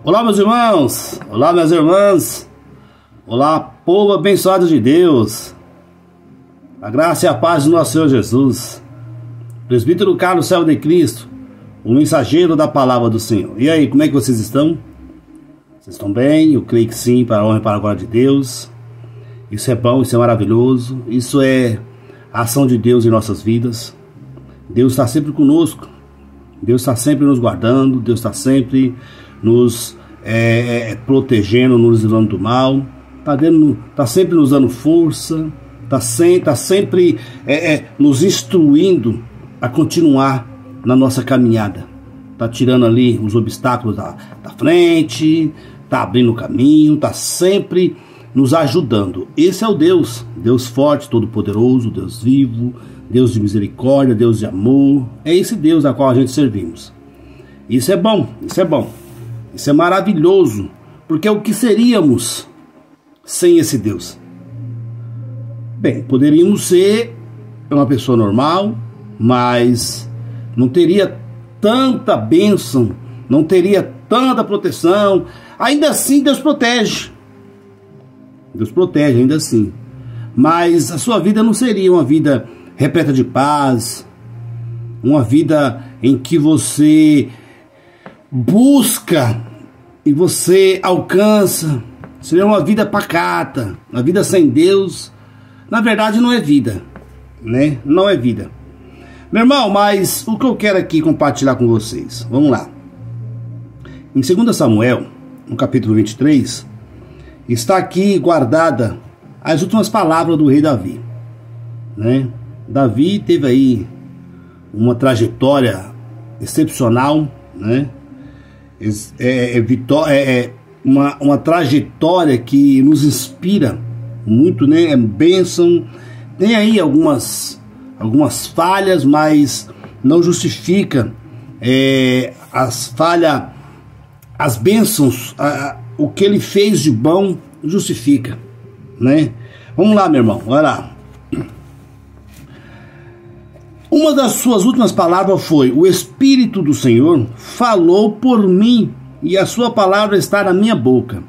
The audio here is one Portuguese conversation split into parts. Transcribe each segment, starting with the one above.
Olá, meus irmãos, olá, minhas irmãs, olá, povo abençoado de Deus, a graça e a paz do nosso Senhor Jesus, presbítero Carlos Servo de Cristo, o mensageiro da palavra do Senhor. E aí, como é que vocês estão? Vocês estão bem? Eu creio que sim, para a honra e para a glória de Deus. Isso é bom, isso é maravilhoso, isso é a ação de Deus em nossas vidas. Deus está sempre conosco, Deus está sempre nos guardando, Deus está sempre nos protegendo, nos livrando do mal, está sempre nos dando força, está sempre nos instruindo a continuar na nossa caminhada, está tirando ali os obstáculos da frente, está abrindo o caminho, está sempre nos ajudando. Esse é o Deus forte, todo-poderoso, Deus vivo, Deus de misericórdia, Deus de amor. É esse Deus a qual a gente servimos. Isso é bom, isso é bom, isso é maravilhoso, porque o que seríamos sem esse Deus? Bem, poderíamos ser uma pessoa normal, mas não teria tanta bênção, não teria tanta proteção. Ainda assim Deus protege, ainda assim, mas a sua vida não seria uma vida repleta de paz, uma vida em que você busca e você alcança. Seria uma vida pacata. Uma vida sem Deus, na verdade, não é vida, né? Não é vida. Meu irmão, mas o que eu quero aqui compartilhar com vocês, vamos lá. Em 2 Samuel, no capítulo 23, está aqui guardada as últimas palavras do rei Davi, né? Davi teve aí uma trajetória excepcional, né? Uma trajetória que nos inspira muito, né? É bênção. Tem aí algumas falhas, mas não justifica as falhas, as bênçãos, o que ele fez de bom justifica, né? Vamos lá, meu irmão, vai lá. Uma das suas últimas palavras foi: o Espírito do Senhor falou por mim e a sua palavra está na minha boca.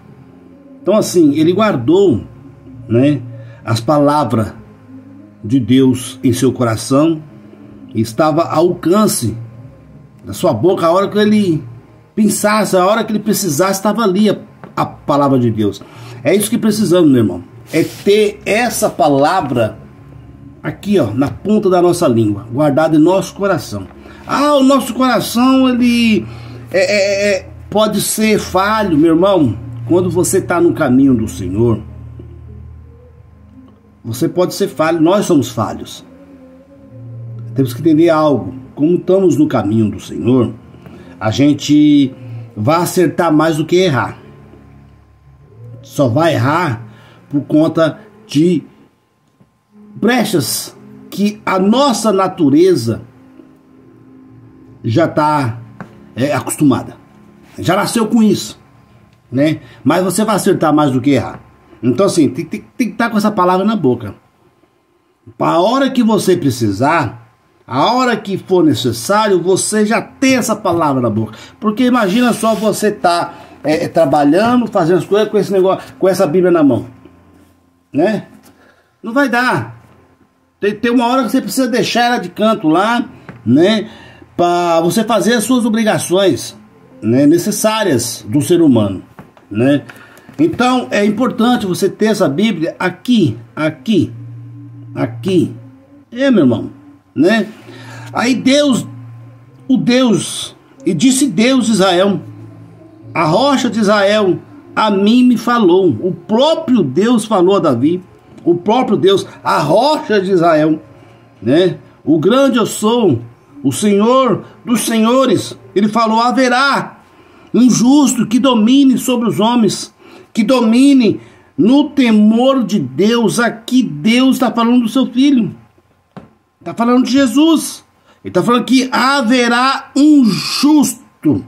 Então, assim, ele guardou, né, as palavras de Deus em seu coração, estava ao alcance da sua boca. A hora que ele pensasse, a hora que ele precisasse, estava ali a palavra de Deus. É isso que precisamos, meu irmão, é ter essa palavra aqui, ó, na ponta da nossa língua, guardada em nosso coração. O nosso coração, ele pode ser falho, meu irmão. Quando você está no caminho do Senhor, você pode ser falho, nós somos falhos. Temos que entender algo: como estamos no caminho do Senhor, a gente vai acertar mais do que errar. Só vai errar por conta de brechas que a nossa natureza já está acostumada, já nasceu com isso, né? Mas você vai acertar mais do que errar. Então, assim, tem que estar com essa palavra na boca. Para a hora que você precisar, a hora que for necessário, você já tem essa palavra na boca. Porque imagina só você tá trabalhando, fazendo as coisas com esse negócio, com essa Bíblia na mão, né? Não vai dar. Tem uma hora que você precisa deixar ela de canto lá, né, para você fazer as suas obrigações, né, necessárias do ser humano, né? Então é importante você ter essa Bíblia aqui, meu irmão, né? Aí e disse Deus Israel, a rocha de Israel, a mim me falou. O próprio Deus falou a Davi. O próprio Deus, a rocha de Israel, né? O grande eu sou, o Senhor dos senhores. Ele falou: haverá um justo que domine sobre os homens, que domine no temor de Deus. Aqui Deus está falando do seu filho, está falando de Jesus. Ele está falando que haverá um justo.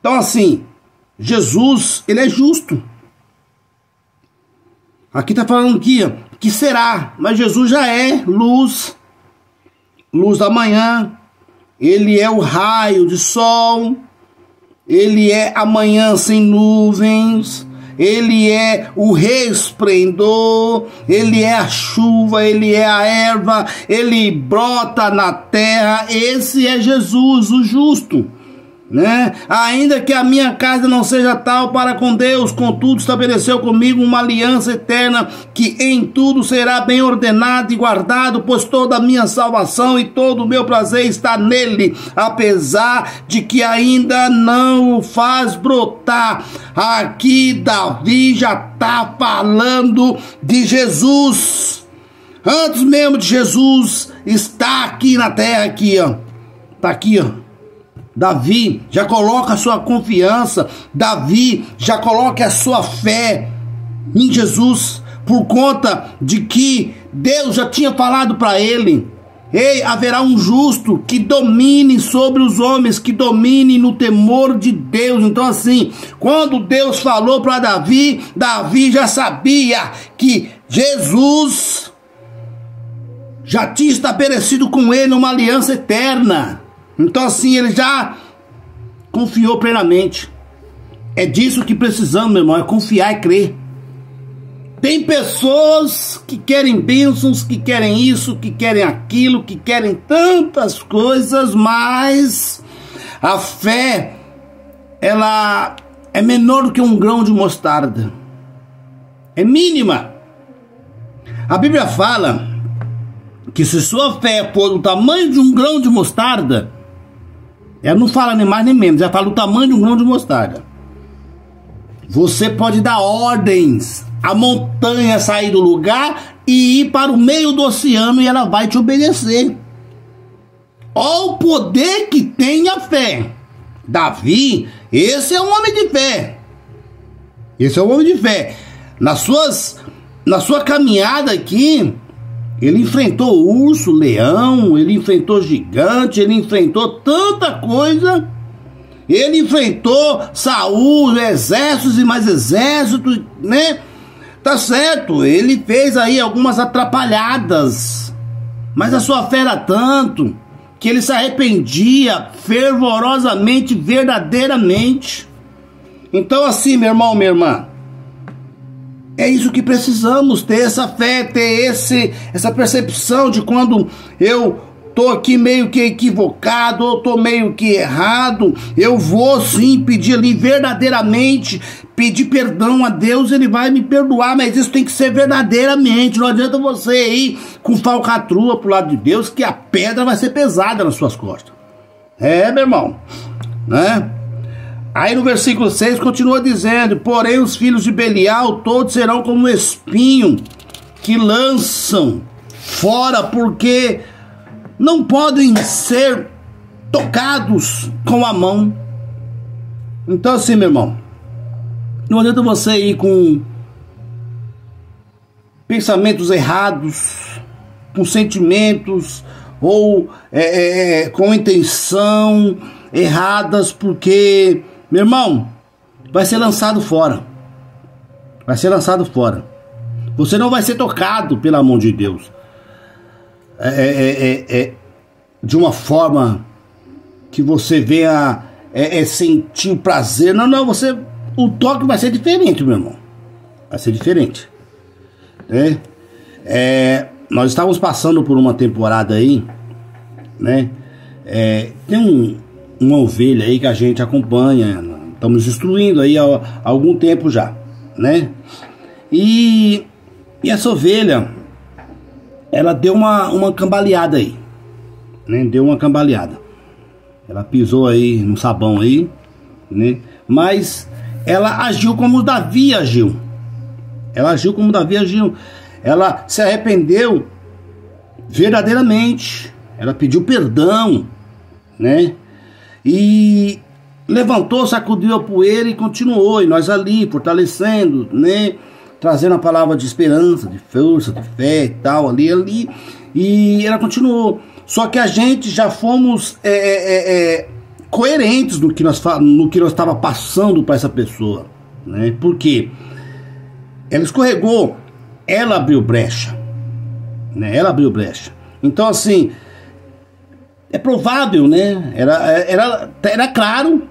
Então, assim, Jesus, ele é justo. Aqui está falando que será, mas Jesus já é luz da manhã. Ele é o raio de sol, Ele é a manhã sem nuvens, Ele é o resplendor, Ele é a chuva, Ele é a erva, Ele brota na terra. Esse é Jesus, o justo, né? Ainda que a minha casa não seja tal para com Deus, contudo estabeleceu comigo uma aliança eterna, que em tudo será bem ordenado e guardado, pois toda a minha salvação e todo o meu prazer está nele, apesar de que ainda não o faz brotar. Aqui Davi já está falando de Jesus, antes mesmo de Jesus está aqui na terra, aqui ó, tá aqui ó. Davi já coloca a sua confiança, Davi já coloca a sua fé em Jesus, por conta de que Deus já tinha falado para ele: ei, haverá um justo que domine sobre os homens, que domine no temor de Deus. Então assim, quando Deus falou para Davi, Davi já sabia que Jesus já tinha estabelecido com ele uma aliança eterna. Então assim, ele já confiou plenamente. É disso que precisamos, meu irmão, é confiar e crer. Tem pessoas que querem bênçãos, que querem isso, que querem aquilo, que querem tantas coisas, mas a fé, ela é menor do que um grão de mostarda. É mínima. A Bíblia fala que se sua fé for do tamanho de um grão de mostarda, ela não fala nem mais nem menos, ela fala do tamanho de um grão de mostarda. Você pode dar ordens a montanha sair do lugar e ir para o meio do oceano e ela vai te obedecer. Olha o poder que tem a fé. Davi, esse é um homem de fé. Esse é um homem de fé. Na sua caminhada aqui, ele enfrentou urso, leão, ele enfrentou gigante, ele enfrentou tanta coisa. Ele enfrentou Saul, exércitos e mais exércitos, né? Tá certo, ele fez aí algumas atrapalhadas, mas a sua fé era tanto que ele se arrependia fervorosamente, verdadeiramente. Então assim, meu irmão, minha irmã, é isso que precisamos, ter essa fé, ter essa percepção de quando eu tô aqui meio que equivocado, ou tô meio que errado, eu vou sim pedir ali verdadeiramente, pedir perdão a Deus, ele vai me perdoar, mas isso tem que ser verdadeiramente. Não adianta você ir com falcatrua pro lado de Deus, que a pedra vai ser pesada nas suas costas. É, meu irmão, né? Aí no versículo 6 continua dizendo: porém os filhos de Belial todos serão como um espinho que lançam fora, porque não podem ser tocados com a mão. Então assim, meu irmão, não adianta você ir com pensamentos errados, com sentimentos ou com intenção erradas, porque, meu irmão, vai ser lançado fora. Vai ser lançado fora. Você não vai ser tocado pela mão de Deus de uma forma que você venha sentir o prazer. Não, o toque vai ser diferente, meu irmão. Vai ser diferente. Nós estávamos passando por uma temporada aí, né? Tem uma ovelha aí que a gente acompanha, estamos instruindo aí há algum tempo já, né? E essa ovelha, ela deu uma cambaleada aí, né? Deu uma cambaleada. Ela pisou aí no sabão aí, né? Mas ela agiu como Davi agiu. Ela agiu como Davi agiu. Ela se arrependeu verdadeiramente. Ela pediu perdão, né? E levantou, sacudiu a poeira e continuou. E nós ali, fortalecendo, né? Trazendo a palavra de esperança, de força, de fé e tal, ali. E ela continuou. Só que a gente já fomos coerentes no que nós estava passando para essa pessoa, né? Porque ela escorregou, ela abriu brecha, né? Ela abriu brecha. Então assim, é provável, né? Era claro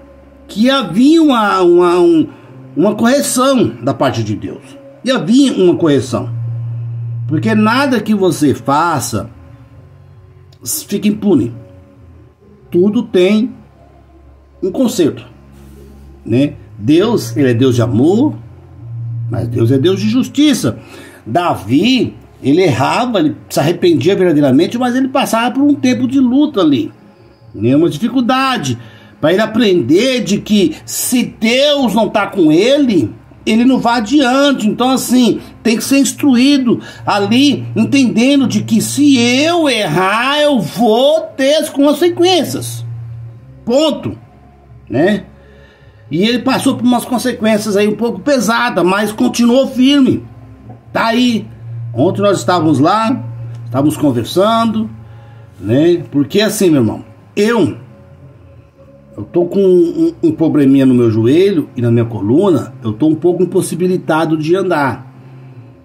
que havia uma correção da parte de Deus. E havia uma correção. Porque nada que você faça fica impune. Tudo tem um conserto, né? Deus, ele é Deus de amor, mas Deus é Deus de justiça. Davi, ele errava, ele se arrependia verdadeiramente, mas ele passava por um tempo de luta ali, né? Uma dificuldade, para ele aprender de que se Deus não está com ele, ele não vai adiante. Então assim, tem que ser instruído ali, entendendo de que se eu errar, eu vou ter as consequências, ponto, né? E ele passou por umas consequências aí um pouco pesadas, mas continuou firme. Tá aí. Ontem nós estávamos lá, estávamos conversando, né? Porque assim, meu irmão, eu tô com um probleminha no meu joelho e na minha coluna. Eu tô um pouco impossibilitado de andar.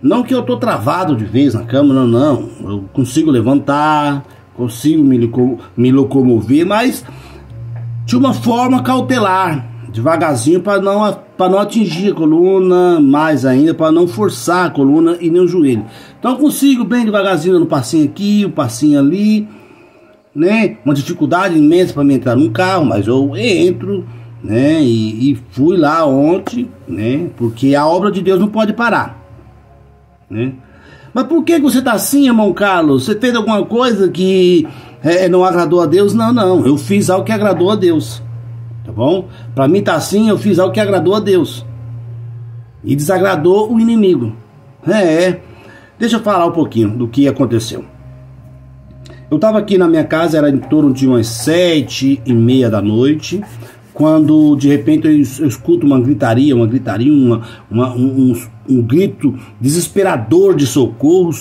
Não que eu tô travado de vez na cama, não. Eu consigo levantar, consigo me locomover, mas de uma forma cautelar, devagarzinho, para não atingir a coluna, mais ainda, para não forçar a coluna e nem o joelho. Então eu consigo bem devagarzinho, no passinho aqui, um passinho ali, né? Uma dificuldade imensa para me entrar num carro, mas eu entro, né? E fui lá ontem, né? Porque a obra de Deus não pode parar, né? Mas por que você tá assim, irmão Carlos? Você fez alguma coisa que não agradou a Deus? Não, eu fiz algo que agradou a Deus, tá bom? Para mim tá assim, eu fiz algo que agradou a Deus e desagradou o inimigo. Deixa eu falar um pouquinho do que aconteceu. Eu estava aqui na minha casa, era em torno de umas 7:30 da noite, quando de repente eu escuto uma gritaria, um grito desesperador de socorro,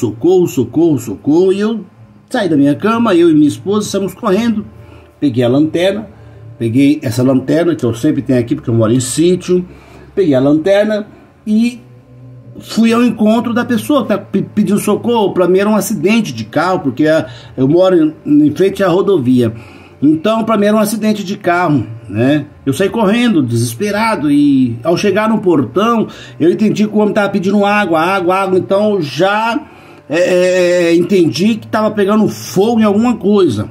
e eu saí da minha cama, eu e minha esposa saímos correndo, peguei essa lanterna que eu sempre tenho aqui, porque eu moro em sítio, peguei a lanterna e fui ao encontro da pessoa que tá pedindo socorro. Para mim era um acidente de carro, porque eu moro em frente à rodovia. Então para mim era um acidente de carro, né? Eu saí correndo, desesperado, e ao chegar no portão, eu entendi que o homem estava pedindo água. Então já entendi que estava pegando fogo em alguma coisa,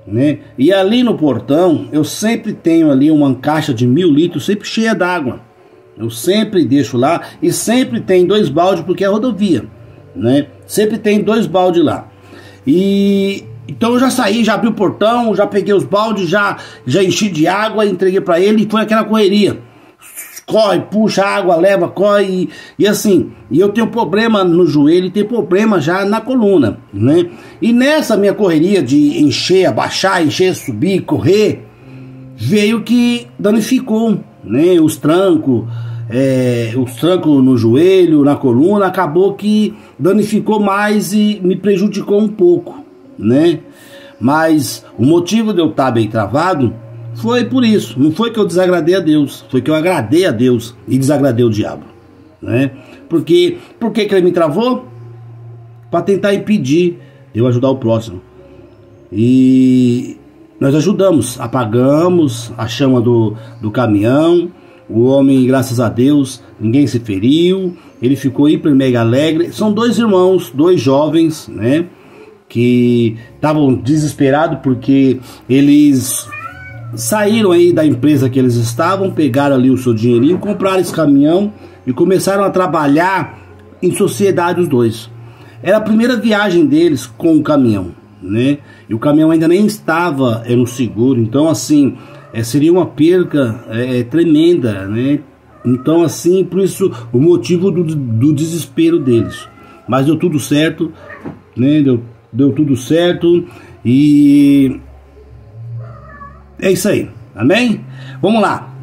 né? E ali no portão, eu sempre tenho ali uma caixa de 1000 litros, sempre cheia d'água. Eu sempre deixo lá, e sempre tem 2 baldes, porque é rodovia, né? Sempre tem 2 baldes lá. E então eu já saí, já abri o portão, já peguei os baldes, já enchi de água, entreguei para ele, e foi aquela correria. Corre, puxa água, leva, corre, e assim, e eu tenho problema no joelho e tenho problema já na coluna, né? E nessa minha correria de encher, abaixar, encher, subir, correr, veio que danificou, né? Os trancos no joelho, na coluna, acabou que danificou mais e me prejudicou um pouco, né? Mas o motivo de eu estar bem travado foi por isso. Não foi que eu desagradei a Deus, foi que eu agradei a Deus e desagradei o diabo, né? Porque por que ele me travou? Para tentar impedir eu ajudar o próximo. E nós ajudamos, apagamos a chama do caminhão. O homem, graças a Deus, ninguém se feriu, ele ficou hiper mega alegre. São 2 irmãos, 2 jovens, né, que estavam desesperados porque eles saíram aí da empresa que eles estavam, pegaram ali o seu dinheirinho, compraram esse caminhão e começaram a trabalhar em sociedade os 2. Era a primeira viagem deles com o caminhão, né, e o caminhão ainda nem estava no seguro. Então assim, seria uma perca tremenda, né? Então assim, por isso o motivo do desespero deles. Mas deu tudo certo, né? Deu tudo certo, e é isso aí, amém? Vamos lá.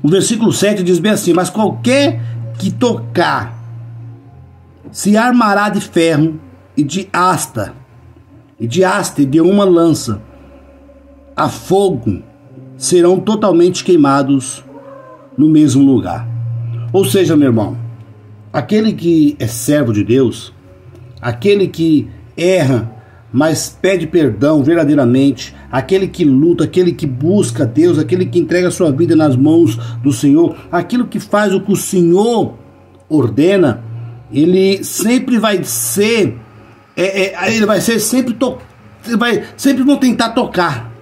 O versículo 7 diz bem assim: mas qualquer que tocar se armará de ferro e de haste de uma lança, a fogo serão totalmente queimados no mesmo lugar. Ou seja, meu irmão, aquele que é servo de Deus, aquele que erra mas pede perdão verdadeiramente, aquele que luta, aquele que busca Deus, aquele que entrega a sua vida nas mãos do Senhor, aquilo que faz o que o Senhor ordena, ele sempre vai ser, ele vai ser sempre, sempre vão tentar tocar,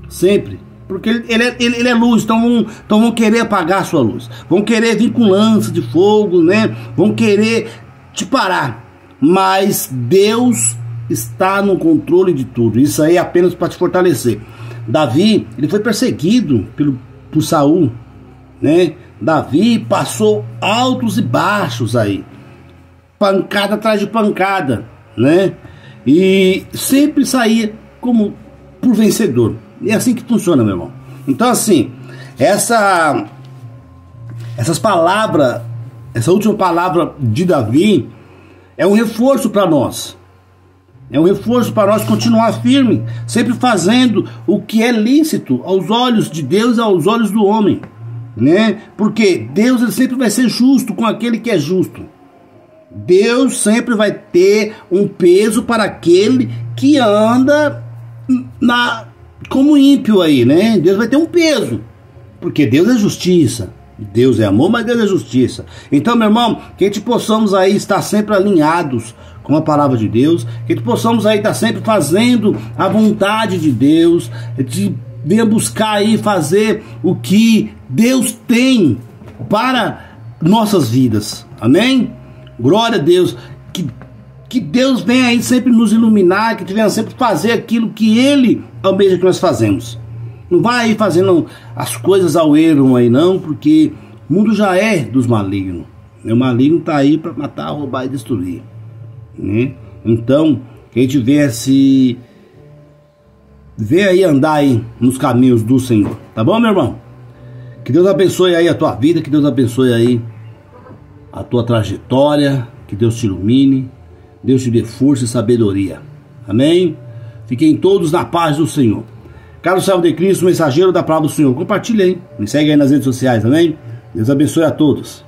sempre, porque ele é luz, então vão querer apagar a sua luz, vão querer vir com lança de fogo, né? Vão querer te parar, mas Deus está no controle de tudo. Isso aí é apenas para te fortalecer. Davi, ele foi perseguido por Saul, né? Davi passou altos e baixos aí, pancada atrás de pancada, né? E sempre saía como por vencedor. E é assim que funciona, meu irmão. Então, assim, essas palavras, essa última palavra de Davi é um reforço para nós. É um reforço para nós continuar firme, sempre fazendo o que é lícito aos olhos de Deus e aos olhos do homem, né? Porque Deus, ele sempre vai ser justo com aquele que é justo. Deus sempre vai ter um peso para aquele que anda como ímpio aí, né? Deus vai ter um peso, porque Deus é justiça. Deus é amor, mas Deus é justiça. Então, meu irmão, que a gente possamos aí estar sempre alinhados com a palavra de Deus, que a gente possamos aí estar sempre fazendo a vontade de Deus, de venha buscar aí fazer o que Deus tem para nossas vidas. Amém? Glória a Deus. Que Deus venha aí sempre nos iluminar, que venha sempre fazer aquilo que Ele almeja que nós fazemos. Não vai aí fazendo as coisas ao erro aí não, porque o mundo já é dos malignos. O maligno está aí para matar, roubar e destruir, né? Então, que a gente vê aí andar aí nos caminhos do Senhor. Tá bom, meu irmão? Que Deus abençoe aí a tua vida, que Deus abençoe aí a tua trajetória, que Deus te ilumine, Deus te dê força e sabedoria. Amém? Fiquem todos na paz do Senhor. Carlos Servo de Cristo, mensageiro da palavra do Senhor. Compartilha aí, me segue aí nas redes sociais, amém? Deus abençoe a todos.